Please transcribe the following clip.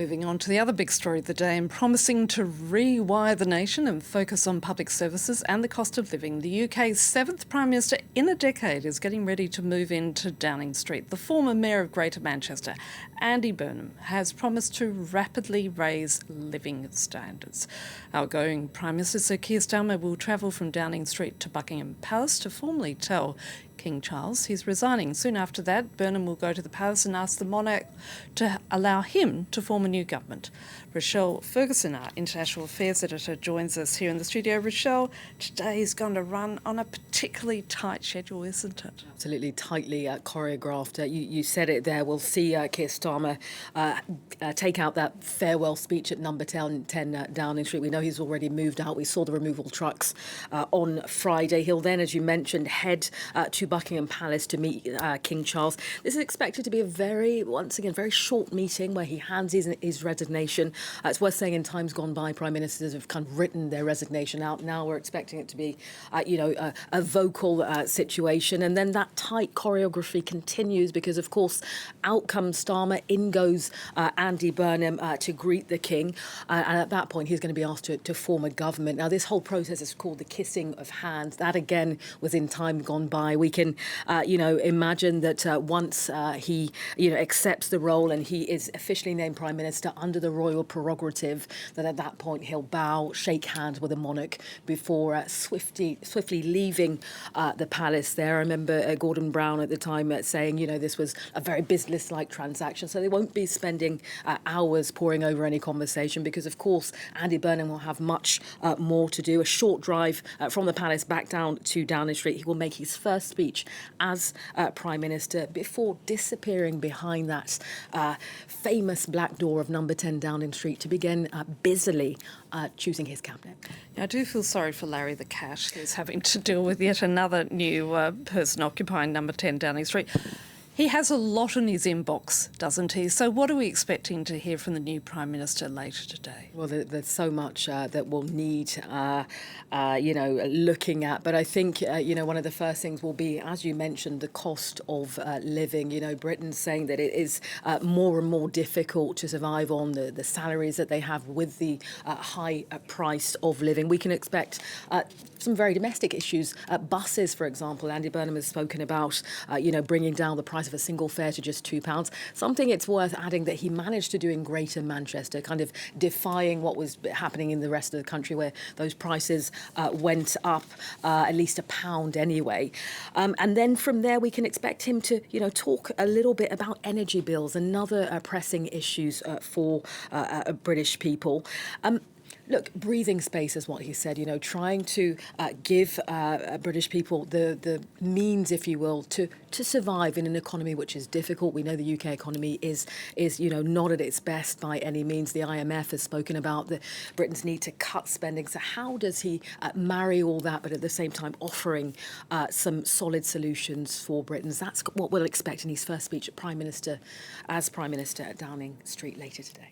Moving on to the other big story of the day, and promising to rewire the nation and focus on public services and the cost of living, the UK's seventh Prime Minister in a decade is getting ready to move into Downing Street. The former Mayor of Greater Manchester, Andy Burnham, has promised to rapidly raise living standards. Outgoing Prime Minister Sir Keir Starmer will travel from Downing Street to Buckingham Palace to formally tell King Charles he's resigning. Soon after that, Burnham will go to the palace and ask the monarch to allow him to form a new government. Rochelle Ferguson, our International Affairs Editor, joins us here in the studio. Rochelle, today is going to run on a particularly tight schedule, isn't it? Absolutely tightly choreographed. You said it there. We'll see Keir Starmer take out that farewell speech at number 10 Downing Street. We know he's already moved out. We saw the removal trucks on Friday. He'll then, as you mentioned, head to Buckingham Palace to meet King Charles. This is expected to be a very short meeting where he hands his resignation. It's worth saying in times gone by, Prime Ministers have kind of written their resignation out. Now we're expecting it to be, a vocal situation. And then that tight choreography continues because, of course, out comes Starmer, in goes Andy Burnham to greet the King. And at that point, he's going to be asked to form a government. Now, this whole process is called the kissing of hands. That, again, was in time gone by. We can, imagine that once he, accepts the role and he is officially named Prime Minister under the royal prerogative, that at that point he'll bow, shake hands with the monarch before swiftly leaving the palace there. I remember Gordon Brown at the time saying, this was a very business-like transaction, so they won't be spending hours poring over any conversation because, of course, Andy Burnham will have much more to do. A short drive from the palace back down to Downing Street. He will make his first speech as Prime Minister before disappearing behind that famous black door of number 10 Downing Street to begin busily choosing his cabinet. I do feel sorry for Larry the cat, who's having to deal with yet another new person occupying number 10 Downing Street. He has a lot in his inbox, doesn't he? So what are we expecting to hear from the new Prime Minister later today? Well, there's so much that we'll need, looking at. But I think, one of the first things will be, as you mentioned, the cost of living. Britain's saying that it is more and more difficult to survive on the salaries that they have with the high price of living. We can expect some very domestic issues. Buses, for example. Andy Burnham has spoken about, bringing down the price of a single fare to just £2. Something it's worth adding that he managed to do in Greater Manchester, kind of defying what was happening in the rest of the country where those prices went up at least £1 anyway. And then from there, we can expect him to, talk a little bit about energy bills, another pressing issues for British people. Look, breathing space is what he said, trying to give British people the means, if you will, to survive in an economy which is difficult. We know the UK economy is not at its best by any means. The IMF has spoken about Britain's need to cut spending. So how does he marry all that, but at the same time offering some solid solutions for Britons? That's what we'll expect in his first speech as Prime Minister at Downing Street later today.